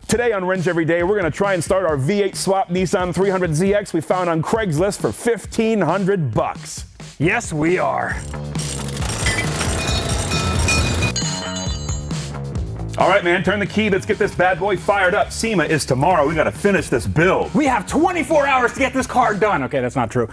Today on Wrench Every Day, we're going to try and start our V8-Swapped Nissan 300ZX we found on Craigslist for $1,500. Yes, we are. All right, man, turn the key. Let's get this bad boy fired up. SEMA is tomorrow. We got to finish this build. We have 24 hours to get this car done. Okay, that's not true.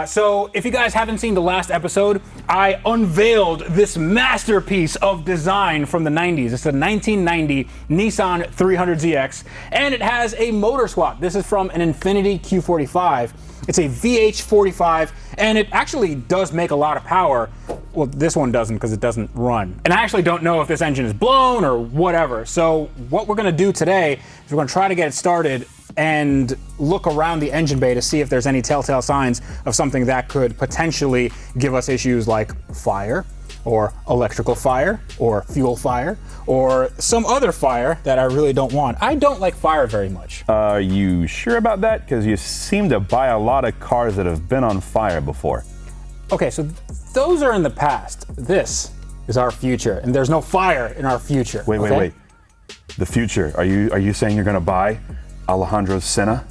So if you guys haven't seen the last episode, I unveiled this masterpiece of design from the 90s. It's a 1990 Nissan 300ZX, and it has a motor swap. This is from an Infiniti Q45. It's a VH45, and it actually does make a lot of power. Well, this one doesn't because it doesn't run. And I actually don't know if this engine is blown or whatever. So what we're gonna do today is we're gonna try to get it started and look around the engine bay to see if there's any telltale signs of something that could potentially give us issues like fire, or electrical fire, or fuel fire, or some other fire that I really don't want. I don't like fire very much. Are you sure about that? Because you seem to buy a lot of cars that have been on fire before. Okay, so those are in the past. This is our future, and there's no fire in our future. Wait. The future. Are you saying you're gonna buy Alejandro's Senna?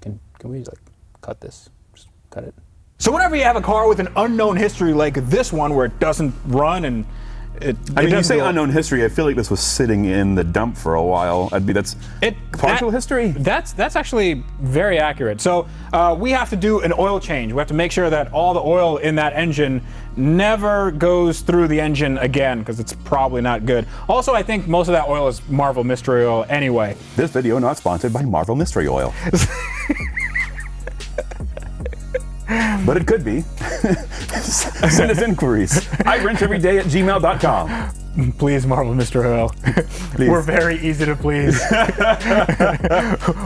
Can we like cut this? Just cut it. So whenever you have a car with an unknown history like this one, where it doesn't run and you say unknown history. I feel like this was sitting in the dump for a while. That's partial history. That's actually very accurate. So we have to do an oil change. We have to make sure that all the oil in that engine never goes through the engine again, because it's probably not good. Also, I think most of that oil is Marvel Mystery Oil anyway. This video not sponsored by Marvel Mystery Oil. But it could be. Send us inquiries. iWrenchEveryday@gmail.com. Please, Marvel Mystery Oil. Please. We're very easy to please.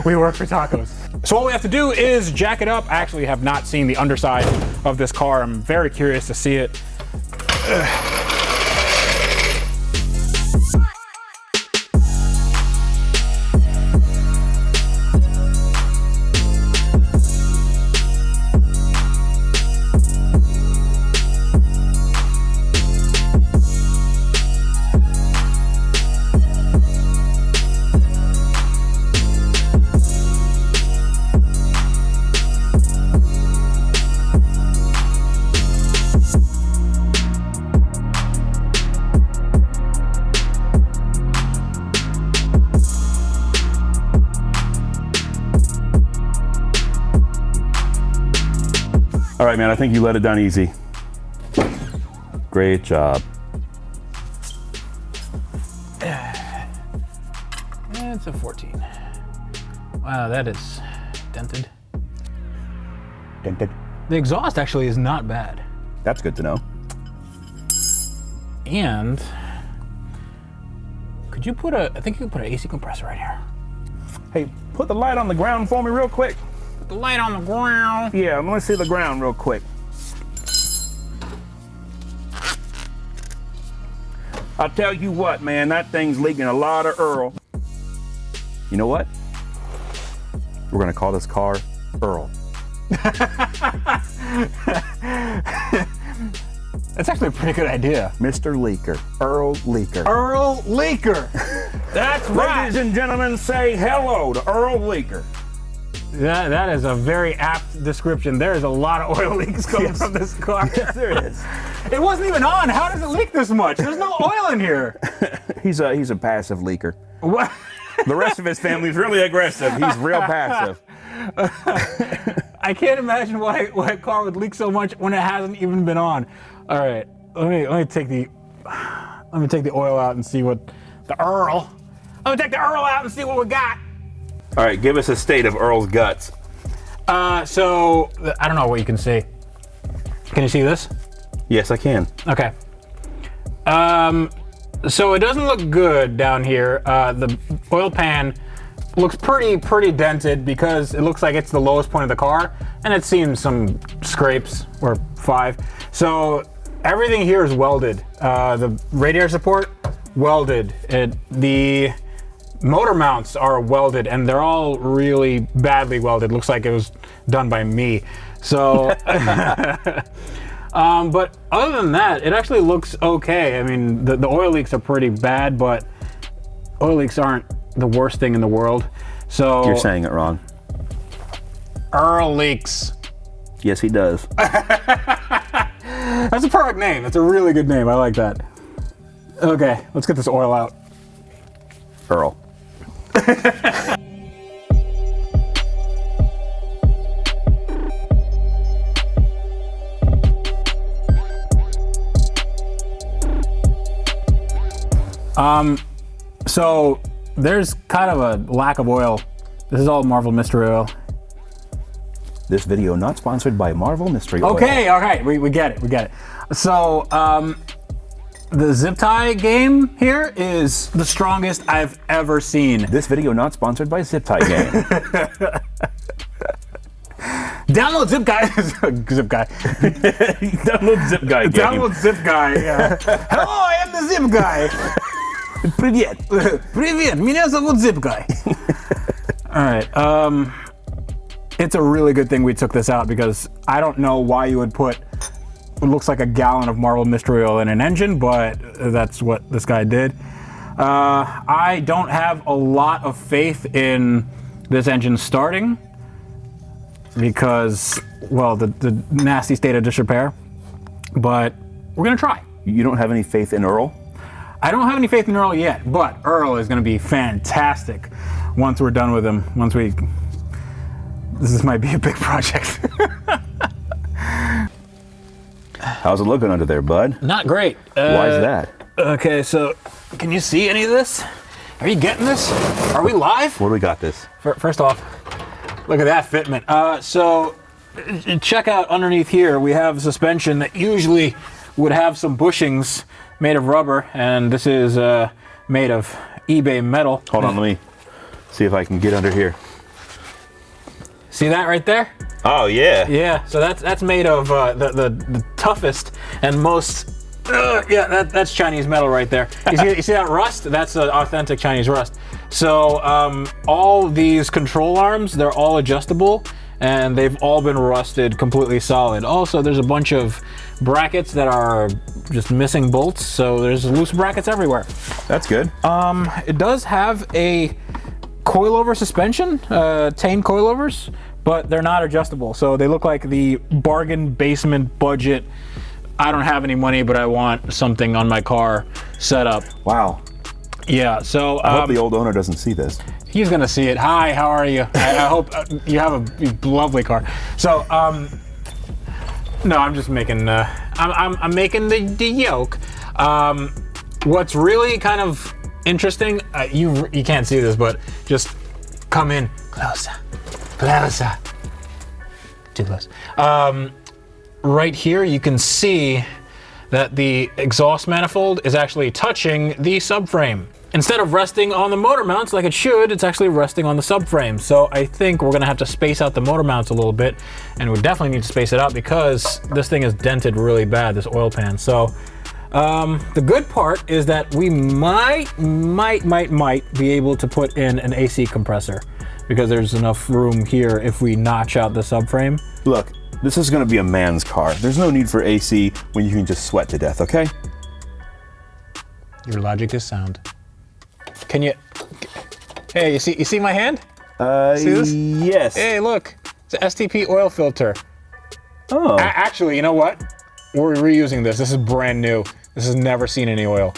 We work for tacos. So all we have to do is jack it up. I actually have not seen the underside of this car. I'm very curious to see it. All right, man, I think you let it down easy. Great job. It's a 14. Wow, that is dented. Dented. The exhaust actually is not bad. That's good to know. And could you put I think you could put an AC compressor right here. Hey, put the light on the ground for me real quick. Put the light on the ground. Yeah, let me see the ground real quick. I'll tell you what, man, that thing's leaking a lot of Earl. You know what? We're gonna call this car Earl. That's actually a pretty good idea. Mr. Leaker, Earl Leaker. Earl Leaker. That's right. Ladies and gentlemen, say hello to Earl Leaker. That is a very apt description. There is a lot of oil leaks coming from this car. Yes, there is. It wasn't even on. How does it leak this much? There's no oil in here. He's a passive leaker. What? The rest of his family's really aggressive. He's real passive. I can't imagine why a car would leak so much when it hasn't even been on. All right, let me take the oil out and see what the Earl. Let me take the Earl out and see what we got. All right, give us a state of Earl's guts. So I don't know what you can see. Can you see this? Yes, I can. Okay. So it doesn't look good down here. The oil pan looks pretty dented because it looks like it's the lowest point of the car, and it seems some scrapes or 5. So everything here is welded. The radiator support, welded. The motor mounts are welded, and they're all really badly welded. Looks like it was done by me. So, but other than that, it actually looks okay. I mean, the oil leaks are pretty bad, but oil leaks aren't the worst thing in the world. So You're saying it wrong. Earl leaks. Yes, he does. That's a perfect name. That's a really good name. I like that. Okay, let's get this oil out. Earl. So there's kind of a lack of oil. This is all Marvel Mystery Oil. This video not sponsored by Marvel Mystery Oil. Okay, all right, we get it, we get it. So the zip tie game here is the strongest I've ever seen. This video not sponsored by Zip Tie Game. Download Zip Guy. Zip Guy. Download Zip Guy Game. Download Zip Guy. Yeah. Hello, I am the Zip Guy. Привет. Привет, меня зовут Zip Guy. All right. It's a really good thing we took this out because I don't know why you would put what looks like a gallon of Marvel Mystery Oil in an engine, but that's what this guy did. I don't have a lot of faith in this engine starting because, well, the nasty state of disrepair, but we're gonna try. You don't have any faith in Earl? I don't have any faith in Earl yet, but Earl is gonna be fantastic once we're done with him, this might be a big project. How's it looking under there, bud? Not great. Why is that? Okay, so can you see any of this? Are you getting this? Are we live? What do we got this? First off, look at that fitment. So check out underneath here, we have suspension that usually would have some bushings made of rubber, and this is made of eBay metal. Hold on, let me see if I can get under here. See that right there? Oh, yeah. Yeah, so that's made of the toughest and most, that's Chinese metal right there. You see that rust? That's authentic Chinese rust. So all these control arms, they're all adjustable and they've all been rusted completely solid. Also, there's a bunch of brackets that are just missing bolts, so there's loose brackets everywhere. That's good. It does have a coilover suspension, Tane coilovers, but they're not adjustable. So they look like the bargain basement budget. I don't have any money, but I want something on my car set up. Wow. Yeah, so I hope the old owner doesn't see this. he's gonna see it. Hi, how are you? I hope you have a lovely car. So, no, I'm just making, I'm making the yoke. What's really kind of interesting, you can't see this, but just come in closer, too close. Right here, you can see that the exhaust manifold is actually touching the subframe. Instead of resting on the motor mounts like it should, it's actually resting on the subframe. So I think we're gonna have to space out the motor mounts a little bit, and we definitely need to space it out because this thing is dented really bad, this oil pan. So the good part is that we might be able to put in an AC compressor because there's enough room here if we notch out the subframe. Look, this is gonna be a man's car. There's no need for AC when you can just sweat to death, okay? Your logic is sound. Can you? Hey, you see my hand? See this? Yes. Hey, look, it's an STP oil filter. Oh. Actually, you know what? We're reusing this. This is brand new. This has never seen any oil.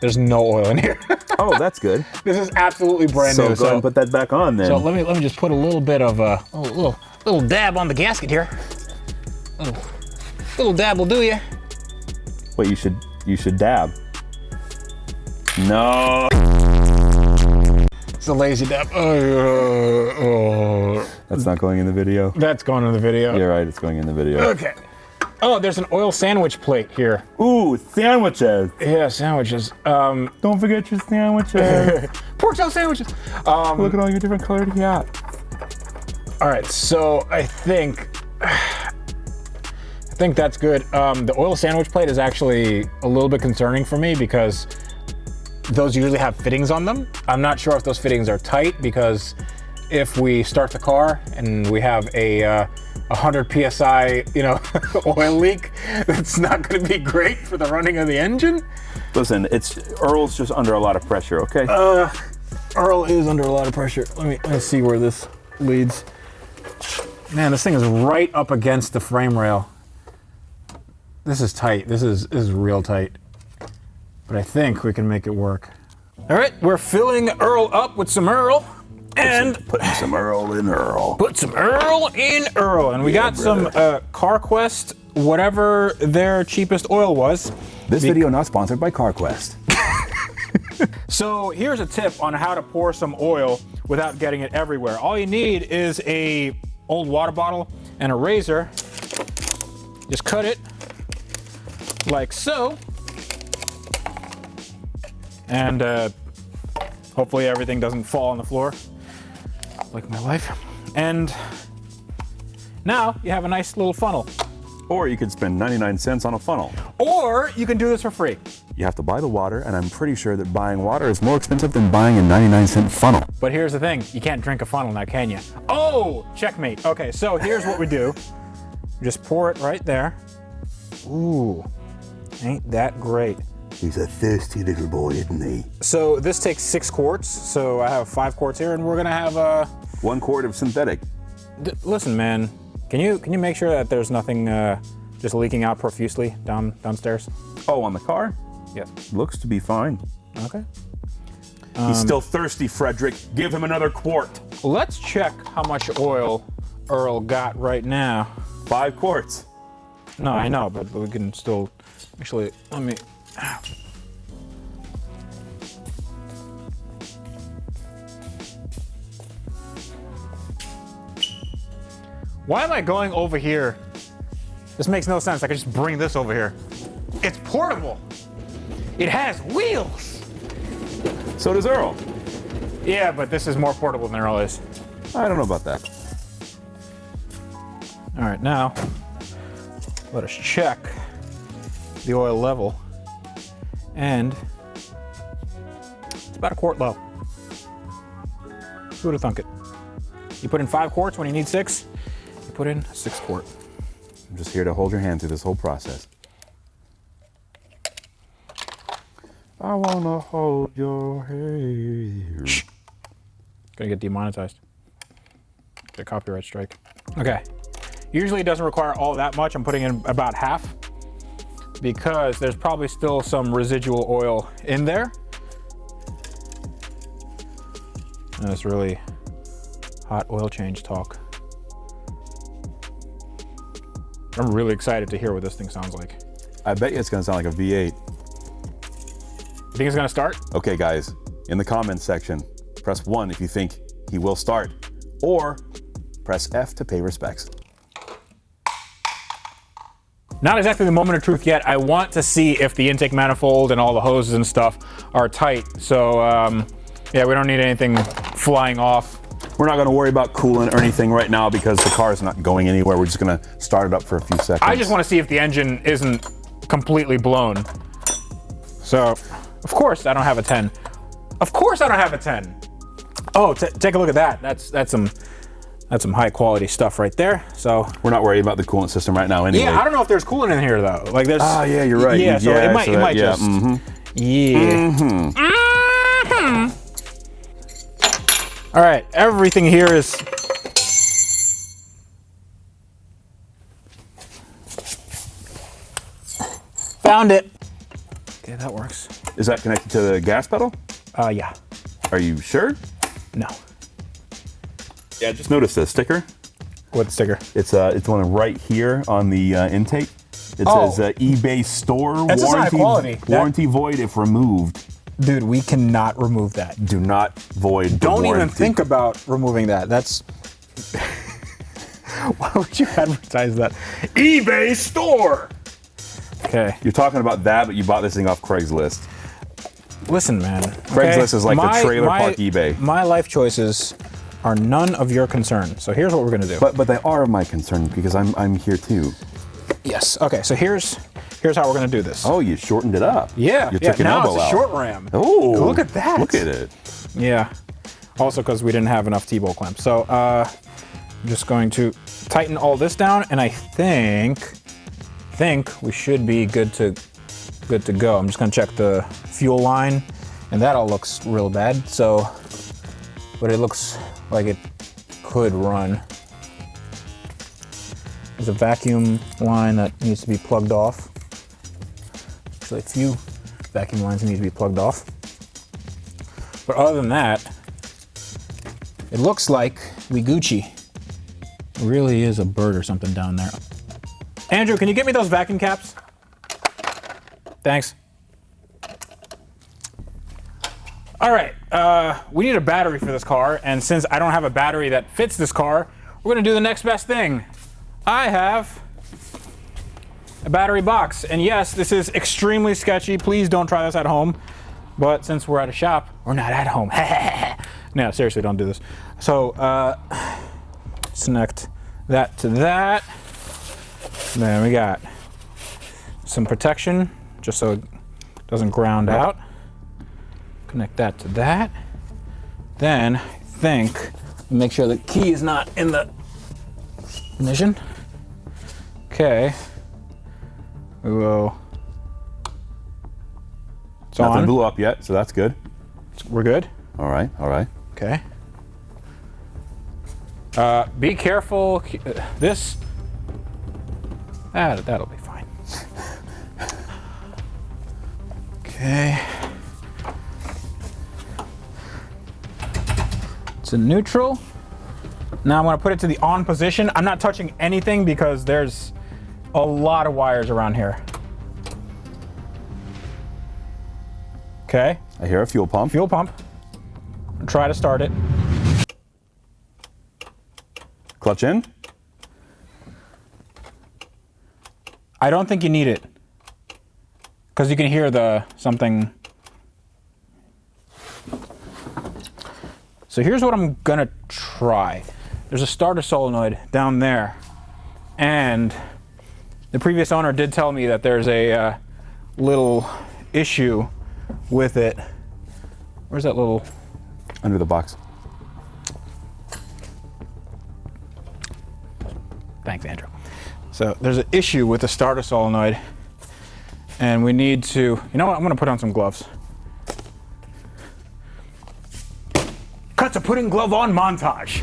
There's no oil in here. Oh, that's good. This is absolutely brand new. So go ahead and put that back on then. So let me just put a little bit of a little dab on the gasket here. Little dab will do you. Wait, you should dab. No. It's a lazy dab. That's not going in the video. That's going in the video. You're right, it's going in the video. Okay. Oh, there's an oil sandwich plate here. Ooh, sandwiches. Yeah, sandwiches. Don't forget your sandwiches. Pork chop sandwiches. Look at all your different colored yachts. All right, so I think that's good. The oil sandwich plate is actually a little bit concerning for me because those usually have fittings on them. I'm not sure if those fittings are tight because if we start the car and we have a 100 PSI, oil leak, that's not going to be great for the running of the engine. Listen, Earl's just under a lot of pressure, okay? Earl is under a lot of pressure. Let me see where this leads. Man, this thing is right up against the frame rail. This is tight. This is real tight. But I think we can make it work. All right, we're filling Earl up with some Earl. And putting some Earl in Earl. Put some Earl in Earl. And we got some CarQuest, whatever their cheapest oil was. This video not sponsored by CarQuest. So here's a tip on how to pour some oil without getting it everywhere. All you need is a old water bottle and a razor. Just cut it like so. And hopefully everything doesn't fall on the floor like my life. And now you have a nice little funnel. Or you could spend 99 cents on a funnel. Or you can do this for free. You have to buy the water, and I'm pretty sure that buying water is more expensive than buying a 99-cent funnel. But here's the thing, you can't drink a funnel now, can you? Oh, checkmate. Okay, so here's what we do. Just pour it right there. Ooh, ain't that great. He's a thirsty little boy, isn't he? So this takes 6 quarts, so I have 5 quarts here, and we're gonna have 1 quart of synthetic. Listen, man, can you make sure that there's nothing just leaking out profusely downstairs? Oh, on the car? Yeah. Looks to be fine. Okay. He's still thirsty, Frederick. Give him another quart. Let's check how much oil Earl got right now. 5 quarts. No, I know, but we can still, actually, let me, why am I going over here? This makes no sense. I could just bring this over here. It's portable. It has wheels. So does Earl. Yeah, but this is more portable than Earl is. I don't know about that. All right, now let us check the oil level. And it's about 1 quart low. Who would have thunk it? You put in 5 quarts when you need 6. You put in 6 quart. I'm just here to hold your hand through this whole process. I wanna hold your hand. Shh. Gonna get demonetized. Get a copyright strike. Okay. Usually it doesn't require all that much. I'm putting in about half because there's probably still some residual oil in there. And it's really hot oil change talk. I'm really excited to hear what this thing sounds like. I bet you it's gonna sound like a V8. You think it's gonna start? Okay, guys, in the comments section, press 1 if you think he will start, or press F to pay respects. Not exactly the moment of truth yet. I want to see if the intake manifold and all the hoses and stuff are tight. So, yeah, we don't need anything flying off. We're not gonna worry about coolant or anything right now because the car is not going anywhere. We're just gonna start it up for a few seconds. I just want to see if the engine isn't completely blown. So, of course I don't have a 10. Of course I don't have a 10. Oh, take a look at that. That's some high quality stuff right there. So we're not worried about the coolant system right now anyway. yeah, I don't know if there's coolant in here though. Like there's. Ah, yeah, you're right. Yeah, so it might yeah, just. Yeah. All right, everything here is. Found it. Okay, that works. Is that connected to the gas pedal? Yeah. Are you sure? No. Yeah, just notice the sticker. What sticker? It's one right here on the intake. It says eBay store That's high quality. Warranty void if removed. Dude, we cannot remove that. Do not void the Don't warranty. even think about removing that. That's. Why would you advertise that? eBay store! Okay. You're talking about that, but you bought this thing off Craigslist. Listen, man. Craigslist is like the trailer park eBay. My life choices are none of your concern. So here's what we're gonna do. But they are of my concern because I'm here too. Yes. Okay. So here's how we're gonna do this. Oh, you shortened it up. Yeah. You took an now elbow it's a out. short ram. Oh, look at that. Look at it. Yeah. Also because we didn't have enough T-bolt clamps. So I'm just going to tighten all this down, and I think we should be good to good to go. I'm just gonna check the fuel line, and that all looks real bad, so, but it looks like it could run. There's a vacuum line that needs to be plugged off. Actually, a few vacuum lines need to be plugged off. But other than that, it looks like we Gucci. It really is a bird or something down there. Andrew, can you get me those vacuum caps? Thanks. All right, we need a battery for this car, and since I don't have a battery that fits this car, we're gonna do the next best thing. I have a battery box, and yes, this is extremely sketchy. Please don't try this at home. But since we're at a shop, we're not at home. No, seriously, don't do this. So, connect that to that. Then we got some protection, just so it doesn't ground out. Connect that to that. Then, I think, make sure the key is not in the ignition. Okay. We will. It's Nothing on. blew up yet, so that's good. We're good? All right, all right. Okay. Be careful. This. That'll be fine. Okay. It's in neutral. Now I'm going to put it to the on position. I'm not touching anything because there's a lot of wires around here. Okay. I hear a fuel pump. Fuel pump. Try to start it. Clutch in. I don't think you need it, because you can hear the something. So here's what I'm gonna try. There's a starter solenoid down there, and the previous owner did tell me that there's a little issue with it. Where's that little? Under the box. Thanks, Andrew. So there's an issue with the starter solenoid, and we need to, you know what, I'm gonna put on some gloves. Cut to putting glove on montage.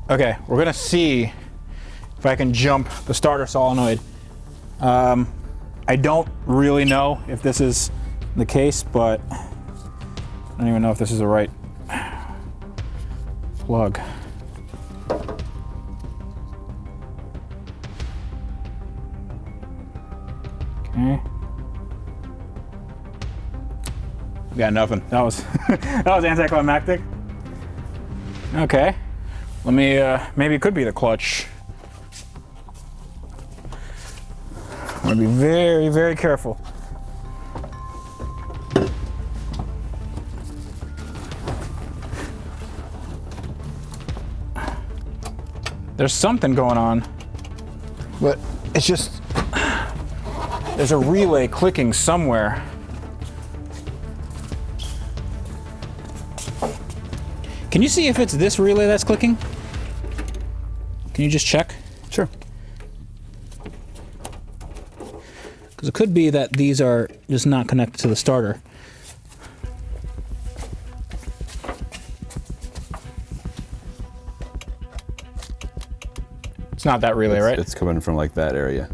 Okay, we're gonna see if I can jump the starter solenoid. I don't really know if this is the case, but I don't even know if this is the right plug. Okay. Got nothing. That was that was anticlimactic. Okay. Let me maybe it could be the clutch. I'm gonna be very, very careful. There's something going on, but it's just, there's a relay clicking somewhere. Can you see if it's this relay that's clicking? Can you just check? Sure. Because it could be that these are just not connected to the starter. It's not that relay, right? It's coming from like that area.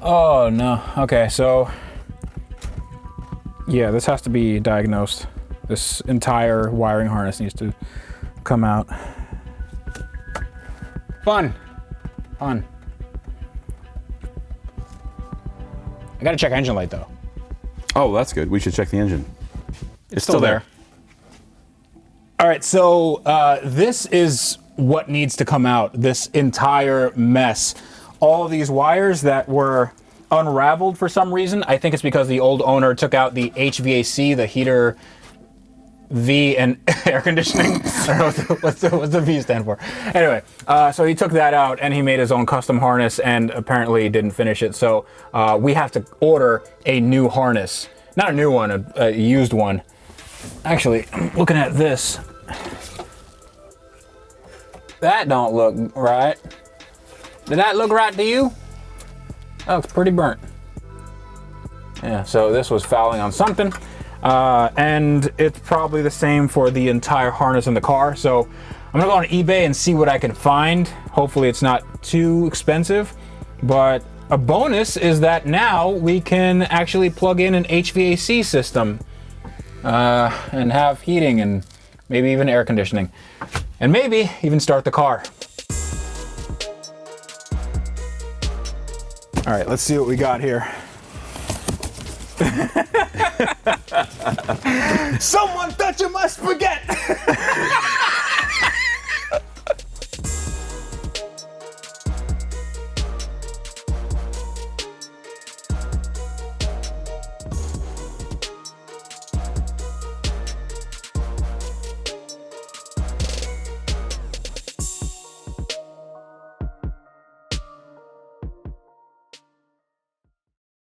Oh, no. Okay, so yeah, this has to be diagnosed. This entire wiring harness needs to come out. Fun. Fun. I gotta check engine light though. Oh, that's good. We should check the engine. It's still there. All right, so this is what needs to come out, this entire mess. All of these wires that were unraveled for some reason. I think it's because the old owner took out the HVAC, the heater V and air conditioning. I don't know what's the V stand for. Anyway, so he took that out and he made his own custom harness and apparently didn't finish it. So we have to order a new harness. Not a new one, a used one. Actually, I'm looking at this. That don't look right. Did that look right to you? That looks pretty burnt. Yeah, so this was fouling on something. And it's probably the same for the entire harness in the car. So I'm gonna go on eBay and see what I can find. Hopefully it's not too expensive, but a bonus is that now we can actually plug in an HVAC system and have heating and maybe even air conditioning and maybe even start the car. All right, let's see what we got here. Someone touching my spaghetti!